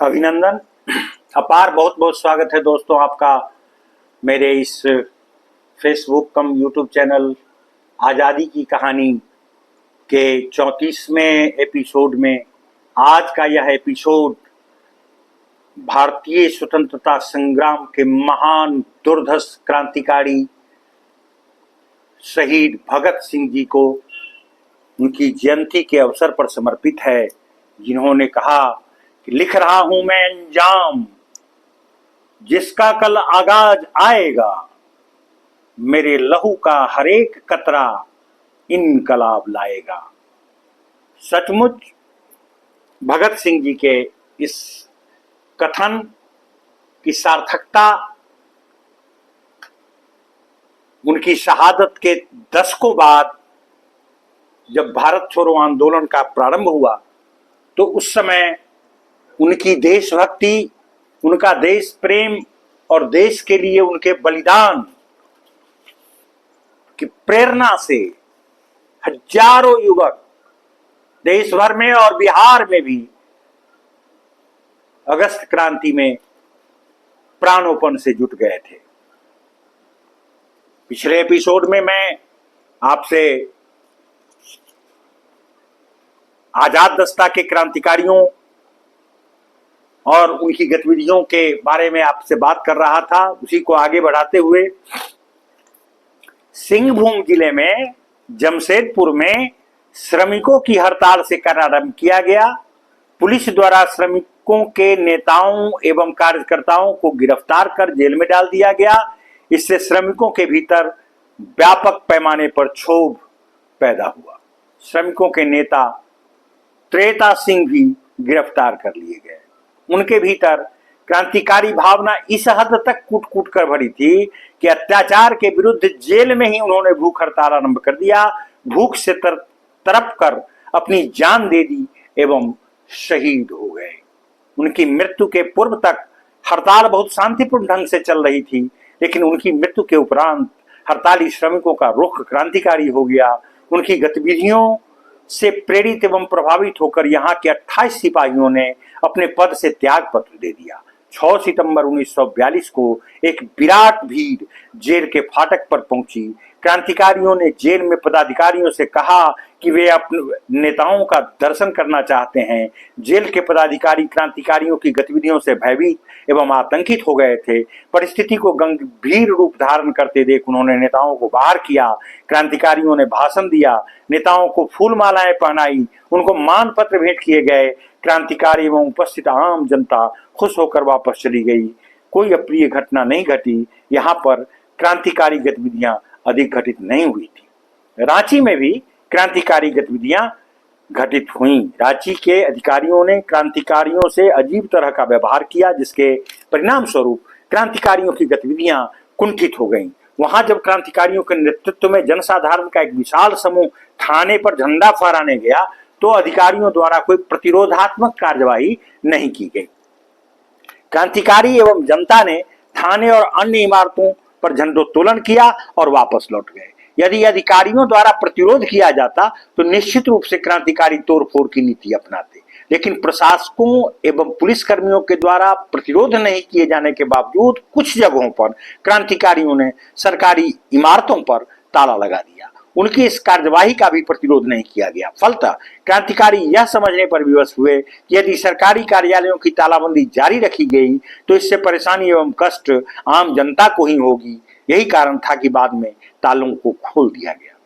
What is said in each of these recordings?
अभिनंदन। अपार बहुत बहुत स्वागत है दोस्तों आपका मेरे इस फेसबुक कम यूट्यूब चैनल आज़ादी की कहानी के 34वें एपिसोड में। आज का यह एपिसोड भारतीय स्वतंत्रता संग्राम के महान दुर्धर्ष क्रांतिकारी शहीद भगत सिंह जी को उनकी जयंती के अवसर पर समर्पित है, जिन्होंने कहा कि लिख रहा हूं मैं अंजाम, जिसका कल आगाज आएगा, मेरे लहू का हर एक कतरा इनकलाब लाएगा। सचमुच भगत सिंह जी के इस कथन की सार्थकता उनकी शहादत के दशकों बाद जब भारत छोड़ो आंदोलन का प्रारंभ हुआ तो उस समय उनकी देशभक्ति, उनका देश प्रेम और देश के लिए उनके बलिदान की प्रेरणा से हजारों युवक देश भर में और बिहार में भी अगस्त क्रांति में प्राणोपन से जुट गए थे। पिछले एपिसोड में मैं आपसे आजाद दस्ता के क्रांतिकारियों और उनकी गतिविधियों के बारे में आपसे बात कर रहा था। उसी को आगे बढ़ाते हुए सिंहभूम जिले में जमशेदपुर में श्रमिकों की हड़ताल से करारंभ किया गया। पुलिस द्वारा श्रमिकों के नेताओं एवं कार्यकर्ताओं को गिरफ्तार कर जेल में डाल दिया गया। इससे श्रमिकों के भीतर व्यापक पैमाने पर क्षोभ पैदा हुआ। श्रमिकों के नेता त्रेता सिंह भी गिरफ्तार कर लिए गए। उनके भीतर क्रांतिकारी भावना इस हद तक कूट कूट कर भरी थी कि अत्याचार के विरुद्ध जेल में ही उन्होंने भूख हड़ताल आरंभ कर दिया। भूख से तरप कर अपनी जान दे दी एवं शहीद हो गए। उनकी मृत्यु के पूर्व तक हड़ताल बहुत शांतिपूर्ण ढंग से चल रही थी, लेकिन उनकी मृत्यु के उपरांत हड़ताली श्रमिकों का रुख क्रांतिकारी हो गया। उनकी गतिविधियों से प्रेरित एवं प्रभावित होकर यहाँ के 28 सिपाहियों ने अपने पद से त्याग पत्र दे दिया। 6 सितंबर 1942 को एक विराट भीड़ जेल के फाटक पर पहुंची। क्रांतिकारियों ने जेल में पदाधिकारियों से कहा कि वे अपने नेताओं का दर्शन करना चाहते हैं। जेल के पदाधिकारी क्रांतिकारियों की गतिविधियों से भयभीत एवं आतंकित हो गए थे। परिस्थिति को गंभीर रूप धारण करते देख उन्होंने नेताओं को बाहर किया। क्रांतिकारियों ने भाषण दिया, नेताओं को फूल मालाएं पहनाई, उनको मान पत्र भेंट किए गए। क्रांतिकारी एवं उपस्थित आम जनता खुश होकर वापस चली गई। कोई अप्रिय घटना नहीं घटी। यहाँ पर क्रांतिकारी गतिविधियां अधिक घटित नहीं हुई थी। रांची में भी क्रांतिकारी गतिविधियां घटित हुई। रांची के अधिकारियों ने क्रांतिकारियों से अजीब तरह का व्यवहार किया, जिसके परिणाम स्वरूप क्रांतिकारियों की गतिविधियां कुंठित हो गईं। वहां जब क्रांतिकारियों के नेतृत्व में जनसाधारण का एक विशाल समूह थाने पर झंडा फहराने गया तो अधिकारियों द्वारा कोई प्रतिरोधात्मक कार्यवाही नहीं की गई। क्रांतिकारी एवं जनता ने थाने और अन्य इमारतों पर झंडोत्तोलन किया और वापस लौट गए। यदि अधिकारियों द्वारा प्रतिरोध किया जाता तो निश्चित रूप से क्रांतिकारी तोड़फोड़ की नीति अपनाते, लेकिन प्रशासकों एवं पुलिसकर्मियों के द्वारा प्रतिरोध नहीं किए जाने के बावजूद कुछ जगहों पर क्रांतिकारियों ने सरकारी इमारतों पर ताला लगा दिया। उनकी इस कार्यवाही का भी प्रतिरोध नहीं किया गया। फलतः क्रांतिकारी यह समझने पर विवश हुए कि यदि सरकारी कार्यालयों की तालाबंदी जारी रखी गई तो इससे परेशानी एवं कष्ट आम जनता को ही होगी। यही कारण था कि बाद में तालों को खोल दिया गया।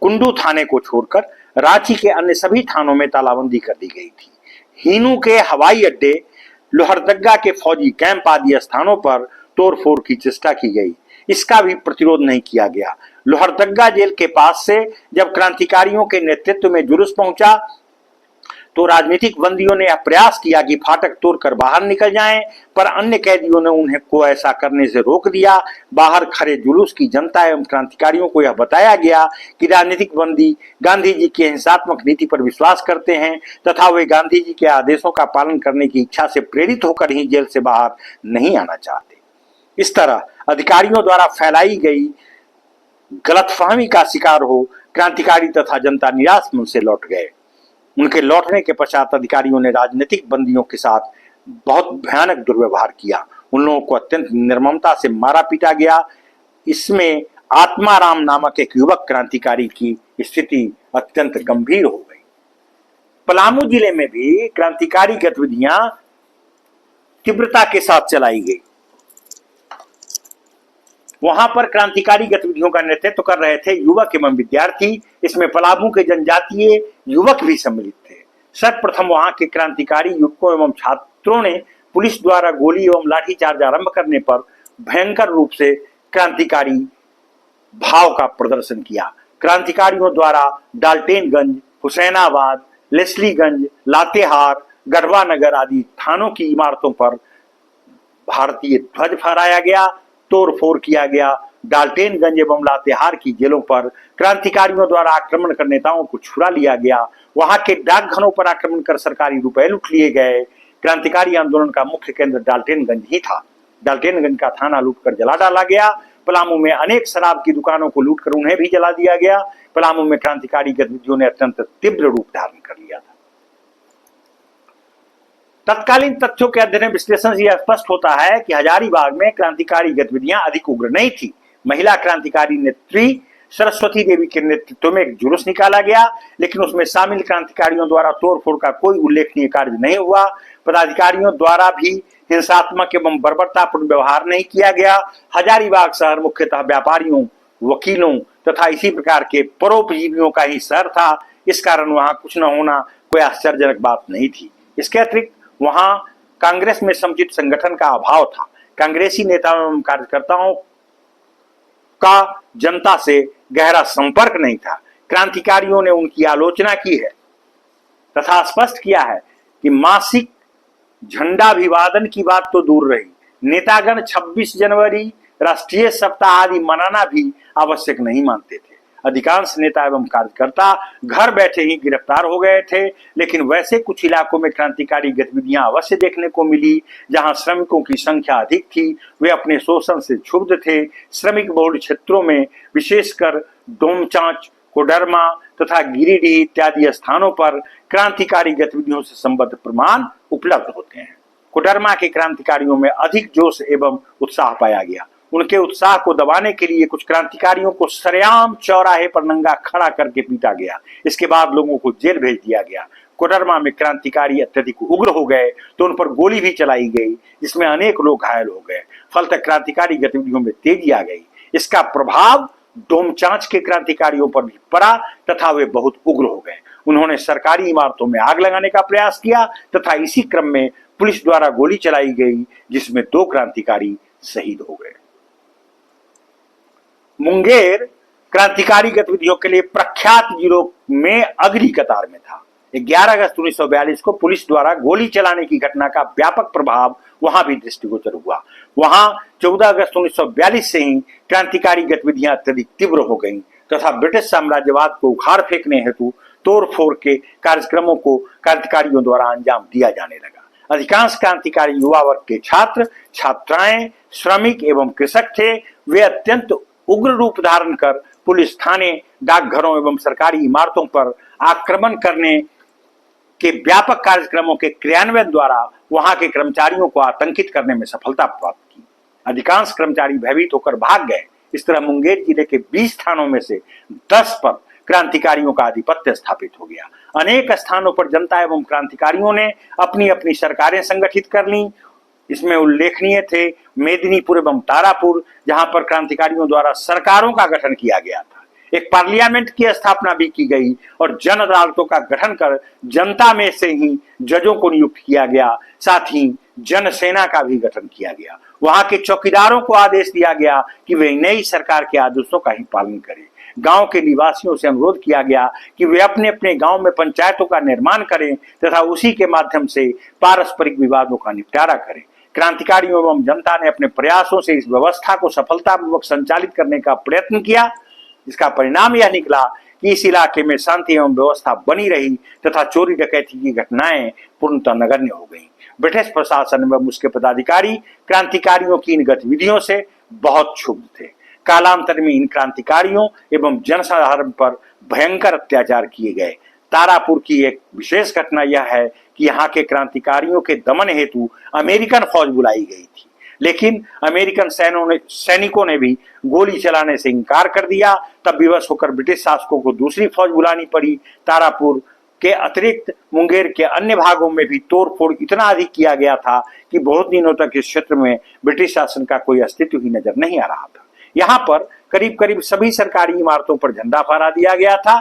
कुंडू थाने को छोड़कर रांची के अन्य सभी थानों में तालाबंदी कर दी गई थी। हीनू के हवाई अड्डे, लोहरदगा के फौजी कैंप आदि स्थानों पर तोड़फोड़ की चेष्टा की गई। इसका भी प्रतिरोध नहीं किया गया। लोहरदगा जेल के पास से जब क्रांतिकारियों के नेतृत्व में जुलूस पहुंचा तो राजनीतिक बंदियों ने प्रयास किया कि फाटक तोड़कर बाहर निकल जाएं, पर अन्य कैदियों ने उन्हें को ऐसा करने से रोक दिया। बाहर खड़े जुलूस की जनता एवं क्रांतिकारियों को यह बताया गया कि राजनीतिक बंदी गांधी जी की हिंसात्मक नीति पर विश्वास करते हैं तथा वे गांधी जी के आदेशों का पालन करने की इच्छा से प्रेरित होकर ही जेल से बाहर नहीं आना चाहते। इस तरह अधिकारियों द्वारा फैलाई गई गलतफहमी का शिकार हो क्रांतिकारी तथा जनता निराश मन से लौट गए। उनके लौटने के पश्चात अधिकारियों ने राजनीतिक बंदियों के साथ बहुत भयानक दुर्व्यवहार किया। उन लोगों को अत्यंत निर्ममता से मारा पीटा गया। इसमें आत्माराम नामक एक युवक क्रांतिकारी की स्थिति अत्यंत गंभीर हो गई। पलामू जिले में भी क्रांतिकारी गतिविधियां तीव्रता के साथ चलाई गई। वहां पर क्रांतिकारी गतिविधियों का नेतृत्व कर रहे थे युवक एवं विद्यार्थी। इसमें पलामू के जनजातीय युवक भी सम्मिलित थे। सर्वप्रथम वहां के क्रांतिकारी युवकों एवं छात्रों ने पुलिस द्वारा गोली एवं लाठीचार्ज आरंभ करने पर भयंकर रूप से क्रांतिकारी भाव का प्रदर्शन किया। क्रांतिकारियों द्वारा डाल्टेनगंज, हुसैनाबाद, लेस्लीगंज, लातेहार, गढ़वा नगर आदि थानों की इमारतों पर भारतीय ध्वज फहराया गया, तोड़फोड़ किया गया। डाल्टेनगंज एवं लातेहार की जेलों पर क्रांतिकारियों द्वारा आक्रमण कर नेताओं को छुड़ा लिया गया। वहां के डाकघरों पर आक्रमण कर सरकारी रुपए लूट लिए गए। क्रांतिकारी आंदोलन का मुख्य केंद्र डाल्टेनगंज ही था। डाल्टेनगंज का थाना लूटकर जला डाला गया। पलामू में अनेक शराब की दुकानों को लूटकर उन्हें भी जला दिया गया। पलामू में क्रांतिकारी गतिविधियों ने अत्यंत तीव्र रूप धारण कर लिया था। तत्कालीन तथ्यों के अध्ययन विश्लेषण से यह स्पष्ट होता है कि हजारीबाग में क्रांतिकारी गतिविधियां अधिक उग्र नहीं थी। महिला क्रांतिकारी नेत्री सरस्वती देवी के नेतृत्व में एक जुलूस निकाला गया, लेकिन उसमें शामिल क्रांतिकारियों द्वारा तोड़फोड़ का कोई उल्लेखनीय कार्य नहीं हुआ। पदाधिकारियों द्वारा भी हिंसात्मक एवं बर्बरतापूर्ण व्यवहार नहीं किया गया। हजारीबाग शहर मुख्यतः व्यापारियों, वकीलों तथा इसी प्रकार के परोपजीवियों का ही शहर था। इस कारण वहां कुछ न होना कोई आश्चर्यजनक बात नहीं थी। इसके अतिरिक्त वहां कांग्रेस में समुचित संगठन का अभाव था। कांग्रेसी नेताओं एवं कार्यकर्ताओं का जनता से गहरा संपर्क नहीं था। क्रांतिकारियों ने उनकी आलोचना की है तथा स्पष्ट किया है कि मासिक झंडाभिवादन की बात तो दूर रही, नेतागण 26 जनवरी, राष्ट्रीय सप्ताह आदि मनाना भी आवश्यक नहीं मानते थे। अधिकांश नेता एवं कार्यकर्ता घर बैठे ही गिरफ्तार हो गए थे। लेकिन वैसे कुछ इलाकों में क्रांतिकारी गतिविधियां अवश्य देखने को मिली जहां श्रमिकों की संख्या अधिक थी। वे अपने शोषण से क्षुब्ध थे। श्रमिक बहुल क्षेत्रों में विशेषकर डोमचांच, कोडरमा तथा गिरिडीह इत्यादि स्थानों पर क्रांतिकारी गतिविधियों से संबद्ध प्रमाण उपलब्ध होते हैं। कोडरमा के क्रांतिकारियों में अधिक जोश एवं उत्साह पाया गया। उनके उत्साह को दबाने के लिए कुछ क्रांतिकारियों को सरेआम चौराहे पर नंगा खड़ा करके पीटा गया। इसके बाद लोगों को जेल भेज दिया गया। कोडरमा में क्रांतिकारी अत्यधिक उग्र हो गए तो उन पर गोली भी चलाई गई, जिसमें अनेक लोग घायल हो गए। फलतः क्रांतिकारी गतिविधियों में तेजी आ गई। इसका प्रभाव डोमचांच के क्रांतिकारियों पर भी पड़ा तथा वे बहुत उग्र हो गए। उन्होंने सरकारी इमारतों में आग लगाने का प्रयास किया तथा इसी क्रम में पुलिस द्वारा गोली चलाई गई, जिसमें 2 क्रांतिकारी शहीद हो गए। मुंगेर क्रांतिकारी गतिविधियों के लिए प्रख्यात जिलों में अगली कतार में था। 11 अगस्त 1942 को पुलिस द्वारा गोली चलाने की घटना का व्यापक प्रभाव वहां भी दृष्टिगोचर हुआ। वहां 14 अगस्त 1942 से ही क्रांतिकारी गतिविधियां अत्यधिक तीव्र हो गईं तथा ब्रिटिश साम्राज्यवाद को उखाड़ फेंकने हेतु तोड़फोड़ के कार्यक्रमों को क्रांतिकारियों द्वारा अंजाम दिया जाने लगा। अधिकांश क्रांतिकारी युवा वर्ग के छात्र, छात्राएं, श्रमिक एवं कृषक थे। वे अत्यंत उग्र रूप धारण कर पुलिस थाने, डाकघरों एवं सरकारी इमारतों पर आक्रमण करने के व्यापक कार्यक्रमों के क्रियान्वयन द्वारा वहां के कर्मचारियों को आतंकित करने में सफलता प्राप्त की। अधिकांश कर्मचारी भयभीत होकर भाग गए। इस तरह मुंगेर जिले के 20 थानों में से 10 पर क्रांतिकारियों का आधिपत्य स्थापित हो गया। अनेक स्थानों पर जनता एवं क्रांतिकारियों ने अपनी अपनी सरकारें संगठित कर ली। इसमें उल्लेखनीय थे मेदिनीपुर एवं तारापुर, जहां पर क्रांतिकारियों द्वारा सरकारों का गठन किया गया था। एक पार्लियामेंट की स्थापना भी की गई और जन अदालतों का गठन कर जनता में से ही जजों को नियुक्त किया गया। साथ ही जन सेना का भी गठन किया गया। वहां के चौकीदारों को आदेश दिया गया कि वे नई सरकार के आदेशों का ही पालन करें। गांव के निवासियों से अनुरोध किया गया कि वे अपने अपने गांव में पंचायतों का निर्माण करें तथा उसी के माध्यम से पारस्परिक विवादों का निपटारा करें। क्रांतिकारियों एवं जनता ने अपने प्रयासों से इस व्यवस्था को सफलतापूर्वक संचालित करने का प्रयत्न किया। इसका परिणाम यह निकला कि इस इलाके में शांति एवं व्यवस्था बनी रही तथा चोरी डकैती की घटनाएं पूर्णतः नगण्य हो गईं। ब्रिटिश प्रशासन एवं उसके पदाधिकारी क्रांतिकारियों की इन गतिविधियों से बहुत क्षुब्ध थे। कालांतर में इन क्रांतिकारियों एवं जनसाधारण पर भयंकर अत्याचार किए गए। तारापुर की एक विशेष घटना यह है कि यहाँ के क्रांतिकारियों के दमन हेतु अमेरिकन फौज बुलाई गई थी, लेकिन अमेरिकन सैनिकों ने भी गोली चलाने से इनकार कर दिया। तब विवश होकर ब्रिटिश शासकों को दूसरी फौज बुलानी पड़ी। तारापुर के अतिरिक्त मुंगेर के अन्य भागों में भी तोड़फोड़ इतना अधिक किया गया था कि बहुत दिनों तक इस क्षेत्र में ब्रिटिश शासन का कोई अस्तित्व ही नजर नहीं आ रहा था। यहाँ पर करीब करीब सभी सरकारी इमारतों पर झंडा फहरा दिया गया था।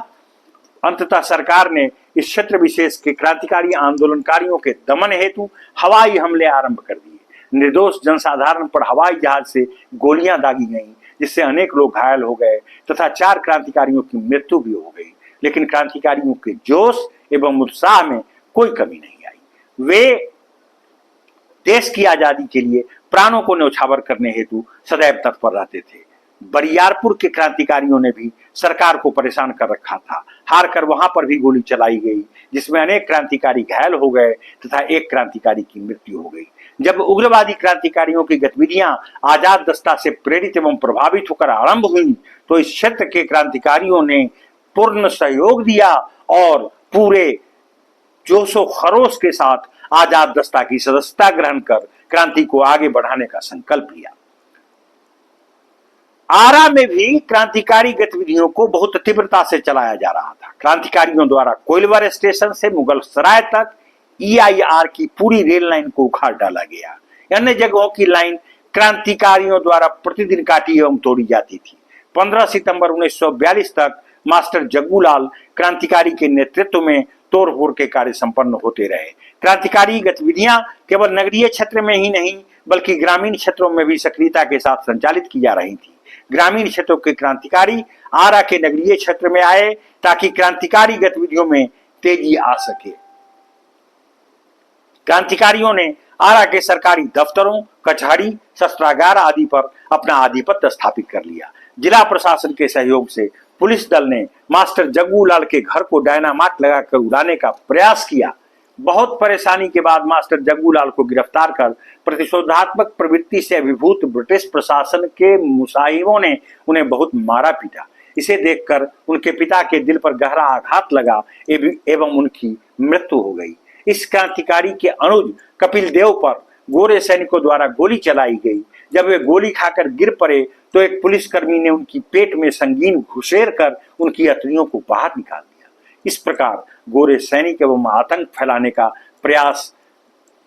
अंततः सरकार ने इस क्षेत्र विशेष के क्रांतिकारी आंदोलनकारियों के दमन हेतु हवाई हमले आरंभ कर दिए। निर्दोष जनसाधारण पर हवाई जहाज से गोलियां दागी गईं, जिससे अनेक लोग घायल हो गए तथा 4 क्रांतिकारियों की मृत्यु भी हो गई। लेकिन क्रांतिकारियों के जोश एवं उत्साह में कोई कमी नहीं आई। वे देश की आजादी के लिए प्राणों को न्यौछावर करने हेतु सदैव तत्पर रहते थे। बरियारपुर के क्रांतिकारियों ने भी सरकार को परेशान कर रखा था। हार कर वहां पर भी गोली चलाई गई, जिसमें अनेक क्रांतिकारी घायल हो गए तथा एक क्रांतिकारी की मृत्यु हो गई। जब उग्रवादी क्रांतिकारियों की गतिविधियां आजाद दस्ता से प्रेरित एवं प्रभावित होकर आरंभ हुई, तो इस क्षेत्र के क्रांतिकारियों ने पूर्ण सहयोग दिया और पूरे जोशो खरोश के साथ आजाद दस्ता की सदस्यता ग्रहण कर क्रांति को आगे बढ़ाने का संकल्प लिया। आरा में भी क्रांतिकारी गतिविधियों को बहुत तीव्रता से चलाया जा रहा था। क्रांतिकारियों द्वारा कोइलवर स्टेशन से मुगल सराय तक EIR की पूरी रेल लाइन को उखाड़ डाला गया। अन्य जगहों की लाइन क्रांतिकारियों द्वारा प्रतिदिन काटी एवं तोड़ी जाती थी। 15 सितंबर 1942 तक मास्टर जग्गूलाल क्रांतिकारी के नेतृत्व में तोड़फोड़ के कार्य संपन्न होते रहे। क्रांतिकारी गतिविधियां केवल नगरीय क्षेत्र में ही नहीं बल्कि ग्रामीण क्षेत्रों में भी सक्रियता के साथ संचालित की जा रही थी। ग्रामीण क्षेत्रों के क्रांतिकारी आरा के नगरीय क्षेत्र में आए ताकि क्रांतिकारी गतिविधियों में तेजी आ सके। क्रांतिकारियों ने आरा के सरकारी दफ्तरों, कचहरी, शस्त्रागार आदि पर अपना आधिपत्य स्थापित कर लिया। जिला प्रशासन के सहयोग से पुलिस दल ने मास्टर जग्गूलाल के घर को डायनामाइट लगाकर उड़ाने का प्रयास किया। बहुत परेशानी के बाद मास्टर जग्गूलाल को गिरफ्तार कर प्रतिशोधात्मक प्रवृत्ति से अभिभूत ब्रिटिश प्रशासन के मुसाहिबों ने उन्हें बहुत मारा पीटा। इसे देखकर उनके पिता के दिल पर गहरा आघात लगा एवं उनकी मृत्यु हो गई। इस क्रांतिकारी के अनुज कपिल देव पर गोरे सैनिकों द्वारा गोली चलाई गई। जब वे गोली खाकर गिर पड़े तो एक पुलिसकर्मी ने उनकी पेट में संगीन घुसेड़ कर उनकी अतड़ियों को बाहर निकाल दिया। इस प्रकार गोरे सैनिक एवं आतंक फैलाने का प्रयास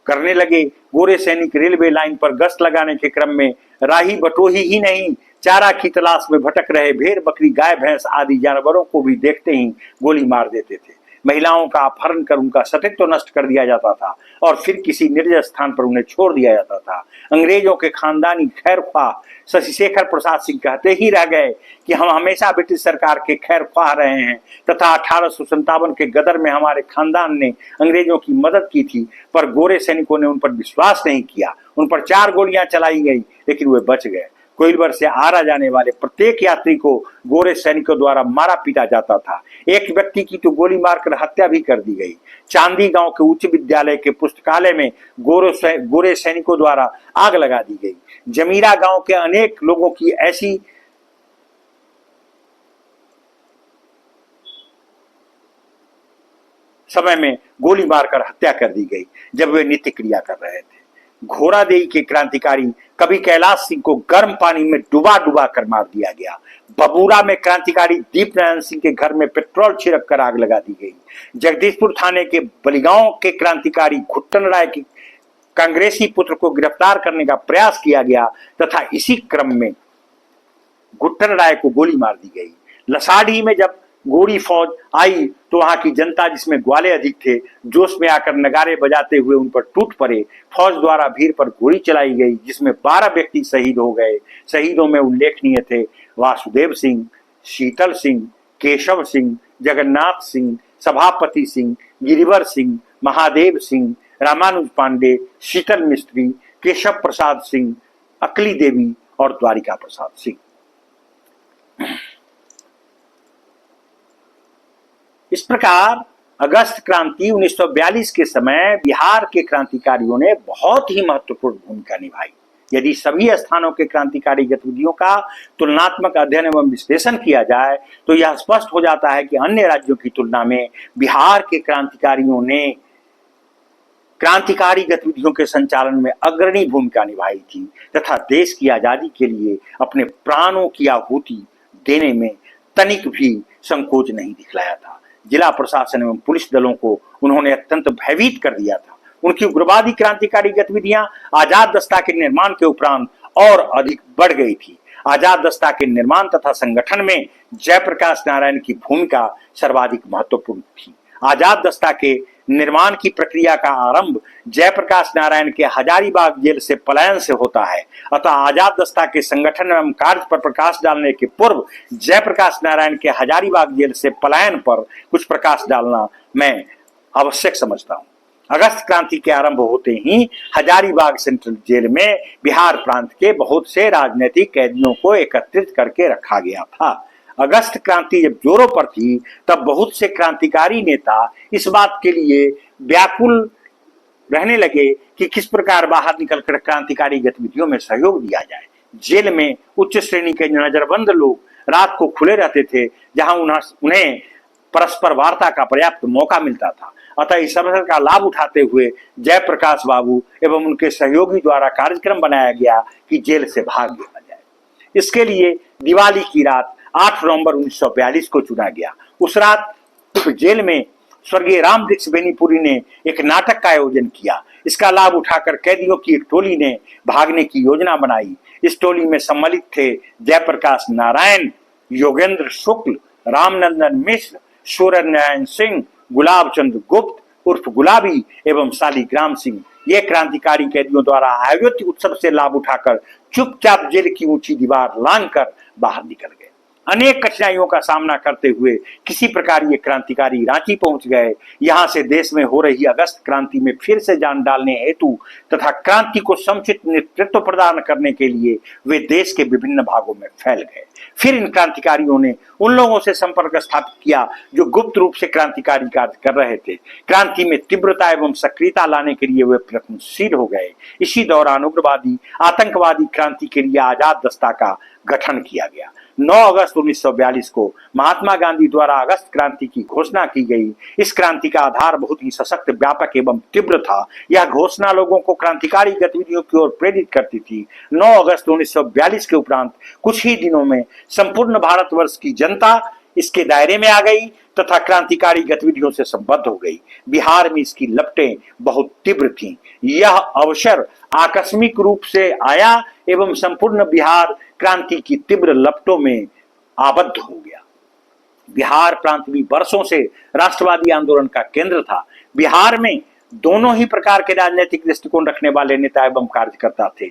करने लगे। गोरे सैनिक रेलवे लाइन पर गश्त लगाने के क्रम में राही बटोही ही नहीं, चारा की तलाश में भटक रहे भेड़, बकरी, गाय, भैंस आदि जानवरों को भी देखते ही गोली मार देते थे। महिलाओं का अपहरण कर उनका सतीत्व नष्ट कर दिया जाता था और फिर किसी निर्जन स्थान पर उन्हें छोड़ दिया जाता था। अंग्रेजों के खानदानी खैरख्वाह शशि शेखर प्रसाद सिंह कहते ही रह गए कि हम हमेशा ब्रिटिश सरकार के खैरख्वाह रहे हैं तथा 1857 के गदर में हमारे खानदान ने अंग्रेजों की मदद की थी, पर गोरे सैनिकों ने उन पर विश्वास नहीं किया। उन पर 4 गोलियां चलाई गई लेकिन वे बच गए। कोइलवर से आरा जाने वाले प्रत्येक यात्री को गोरे सैनिकों द्वारा मारा पीटा जाता था। एक व्यक्ति की तो गोली मारकर हत्या भी कर दी गई। चांदी गांव के उच्च विद्यालय के पुस्तकालय में गोरे सैनिकों द्वारा आग लगा दी गई। जमीरा गांव के अनेक लोगों की ऐसी समय में गोली मारकर हत्या कर दी गई जब वे नित्य क्रिया कर रहे थे। घोरादेई के क्रांतिकारी कवि कैलाश सिंह को गर्म पानी में डुबा डुबा कर मार दिया गया। बबूरा में क्रांतिकारी दीप नारायण सिंह के घर में पेट्रोल छिड़क कर आग लगा दी गई। जगदीशपुर थाने के बलिगांव के क्रांतिकारी घुट्टन राय की कांग्रेसी पुत्र को गिरफ्तार करने का प्रयास किया गया तथा इसी क्रम में घुट्टन राय को गोली मार दी गई। लसाढ़ी में जब गोरी फौज आई तो वहां की जनता, जिसमें ग्वाले अधिक थे, जोश में आकर नगारे बजाते हुए उन पर टूट पड़े। फौज द्वारा भीड़ पर गोली चलाई गई जिसमें 12 व्यक्ति शहीद हो गए। शहीदों में उल्लेखनीय थे वासुदेव सिंह, शीतल सिंह, केशव सिंह, जगन्नाथ सिंह, सभापति सिंह, गिरिवर सिंह, महादेव सिंह, रामानुज पांडे, शीतल मिस्त्री, केशव प्रसाद सिंह, अकली देवी और द्वारिका प्रसाद सिंह। इस प्रकार अगस्त क्रांति 1942 के समय बिहार के क्रांतिकारियों ने बहुत ही महत्वपूर्ण भूमिका निभाई। यदि सभी स्थानों के क्रांतिकारी गतिविधियों का तुलनात्मक अध्ययन एवं विश्लेषण किया जाए तो यह स्पष्ट हो जाता है कि अन्य राज्यों की तुलना में बिहार के क्रांतिकारियों ने क्रांतिकारी गतिविधियों के संचालन में अग्रणी भूमिका निभाई थी तथा देश की आजादी के लिए अपने प्राणों की आहुति देने में तनिक भी संकोच नहीं दिखलाया था। जिला प्रशासन एवं पुलिस दलों को उन्होंने अत्यंत भयभीत कर दिया था। उनकी उग्रवादी क्रांतिकारी गतिविधियां आजाद दस्ता के निर्माण के उपरांत और अधिक बढ़ गई थी। आजाद दस्ता के निर्माण तथा संगठन में जयप्रकाश नारायण की भूमिका सर्वाधिक महत्वपूर्ण थी। आजाद दस्ता के निर्माण की प्रक्रिया का आरंभ जयप्रकाश नारायण के हजारीबाग जेल से पलायन से होता है। अतः आजाद दस्ता के संगठन एवं कार्य पर प्रकाश डालने के पूर्व जयप्रकाश नारायण के हजारीबाग जेल से पलायन पर कुछ प्रकाश डालना मैं आवश्यक समझता हूँ। अगस्त क्रांति के आरंभ होते ही हजारीबाग सेंट्रल जेल में बिहार प्रांत के बहुत से राजनीतिक कैदियों को एकत्रित करके रखा गया था। अगस्त क्रांति जब जोरों पर थी तब बहुत से क्रांतिकारी नेता इस बात के लिए व्याकुल रहने लगे कि किस प्रकार बाहर निकलकर क्रांतिकारी गतिविधियों में सहयोग दिया जाए। जेल में उच्च श्रेणी के नजरबंद लोग रात को खुले रहते थे, जहां उन्हें परस्पर वार्ता का पर्याप्त मौका मिलता था। अतः इस अवसर का लाभ उठाते हुए जयप्रकाश बाबू एवं उनके सहयोगी द्वारा कार्यक्रम बनाया गया कि जेल से भाग लिया जाए। इसके लिए दिवाली की रात 8 नवंबर 1942 को चुना गया। उस रात जेल में स्वर्गीय राम वृक्ष बेनीपुरी ने एक नाटक का आयोजन किया। इसका लाभ उठाकर कैदियों की एक टोली ने भागने की योजना बनाई। इस टोली में सम्मिलित थे जयप्रकाश नारायण, योगेंद्र शुक्ल, रामनंदन मिश्र, सूर्य नारायण सिंह, गुलाब चंद्र गुप्त उर्फ गुलाबी एवं शालिग्राम सिंह। ये क्रांतिकारी कैदियों द्वारा आयोजित उत्सव से लाभ उठाकर चुपचाप जेल की ऊंची दीवार लांघकर बाहर निकल गए। अनेक कठिनाइयों का सामना करते हुए किसी प्रकार ये क्रांतिकारी रांची पहुंच गए। यहां से देश में हो रही अगस्त क्रांति में फिर से जान डालने हेतु तथा क्रांति को समुचित नेतृत्व प्रदान करने के लिए वे देश के विभिन्न भागों में फैल गए। फिर इन क्रांतिकारियों ने उन लोगों से संपर्क स्थापित किया जो गुप्त रूप से क्रांतिकारी कार्य कर रहे थे। क्रांति में तीव्रता एवं सक्रियता लाने के लिए वे प्रयत्नशील हो गए। इसी दौरान उग्रवादी आतंकवादी क्रांति के लिए आजाद दस्ता का गठन किया गया। 9 अगस्त 1942 को महात्मा गांधी द्वारा अगस्त क्रांति की घोषणा की गई। इस क्रांति का आधार बहुत ही सशक्त, व्यापक एवं तीव्र था। यह घोषणा लोगों को क्रांतिकारी गतिविधियों की ओर प्रेरित करती थी। 9 अगस्त 1942 के उपरांत कुछ ही दिनों में संपूर्ण भारतवर्ष की जनता इसके दायरे में आ गई तथा क्रांतिकारी गतिविधियों से संबद्ध हो गई। बिहार में इसकी लपटें बहुत तीव्र थीं। यह अवसर आकस्मिक रूप से आया एवं संपूर्ण बिहार क्रांति की तीव्र लपटों में आबद्ध हो गया। बिहार प्रांत भी वर्षों से राष्ट्रवादी आंदोलन का केंद्र था। बिहार में दोनों ही प्रकार के राजनीतिक दृष्टिकोण रखने वाले नेता एवं कार्यकर्ता थे।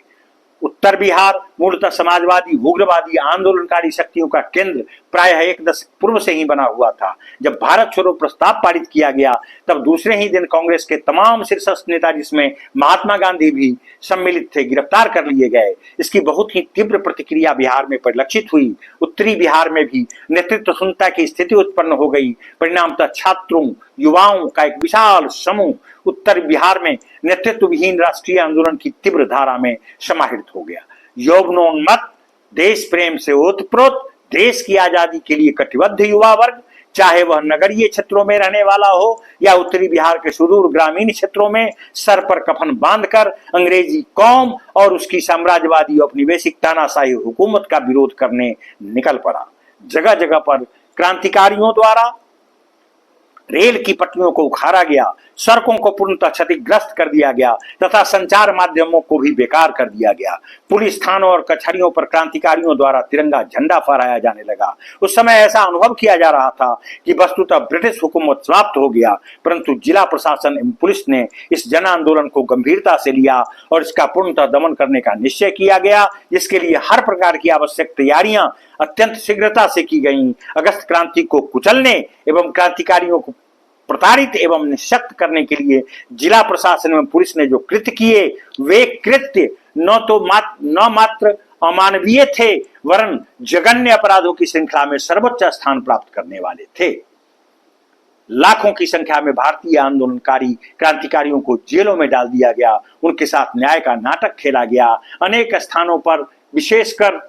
उत्तर बिहार मूलतः समाजवादी उग्रवादी आंदोलनकारी शक्तियों का केंद्र प्रायः एक दशक पूर्व से ही बना हुआ था। जब भारत छोड़ो प्रस्ताव पारित किया गया तब दूसरे ही दिन कांग्रेस के तमाम शीर्षस्थ नेता, जिसमें महात्मा गांधी भी सम्मिलित थे, गिरफ्तार कर लिए गए। इसकी बहुत ही तीव्र प्रतिक्रिया बिहार में परिलक्षित हुई। उत्तरी बिहार में भी नेतृत्व शून्यता की स्थिति उत्पन्न हो गई। परिणामतः छात्रों युवाओं का एक विशाल समूह उत्तर बिहार में नेतृत्व विहीन राष्ट्रीय आंदोलन की तीव्र धारा में समाहित हो गया। यौवनोन्मत्त, देश प्रेम से ओतप्रोत, देश की आजादी के लिए कटिबद्ध युवा वर्ग, चाहे वह नगरीय क्षेत्रों में रहने वाला हो या उत्तरी बिहार के सुदूर ग्रामीण क्षेत्रों में, सर पर कफन बांधकर अंग्रेजी कौम और उसकी साम्राज्यवादी औपनिवेशिक तानाशाही हुकूमत का विरोध करने निकल पड़ा। जगह जगह पर क्रांतिकारियों द्वारा रेल की पटरियों को उखाड़ा गया, सड़कों को पूर्णतः क्षतिग्रस्त कर दिया गया तथा संचार माध्यमों को भी बेकार कर दिया गया। पुलिस थानों और कचहरियों पर क्रांतिकारियों द्वारा तिरंगा झंडा फहराया जाने लगा। उस समय ऐसा अनुभव किया जा रहा था कि वस्तुतः ब्रिटिश हुकूमत समाप्त हो गया, परंतु जिला प्रशासन एवं पुलिस ने इस जन आंदोलन को गंभीरता से लिया और इसका पूर्णतः दमन करने का निश्चय किया गया, जिसके लिए हर प्रकार की आवश्यक तैयारियां अत्यंत शीघ्रता से की गईं। अगस्त क्रांति को कुचलने एवं क्रांतिकारियों को प्रताड़ित एवं निःशक्त करने के लिए जिला प्रशासन एवं पुलिस ने जो कृत्य किए, वे कृत्य न मात्र अमानवीय थे वरन जघन्य अपराधों की श्रृंखला में सर्वोच्च स्थान प्राप्त करने वाले थे। लाखों की संख्या में भारतीय आंदोलनकारी क्रांतिकारियों को जेलों में डाल दिया गया। उनके साथ न्याय का नाटक खेला गया। अनेक स्थानों पर विशेषकर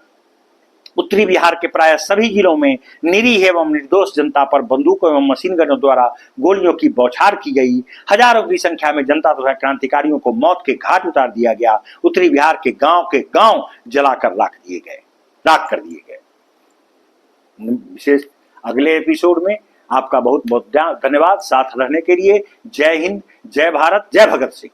उत्तरी बिहार के प्राय सभी जिलों में निरीह एवं निर्दोष जनता पर बंदूकों एवं मशीन गनों द्वारा गोलियों की बौछार की गई। हजारों की संख्या में जनता तथा क्रांतिकारियों को मौत के घाट उतार दिया गया। उत्तरी बिहार के गांव जलाकर राख कर दिए गए। विशेष अगले एपिसोड में आपका बहुत बहुत धन्यवाद साथ रहने के लिए। जय हिंद, जय भारत, जय भगत सिंह।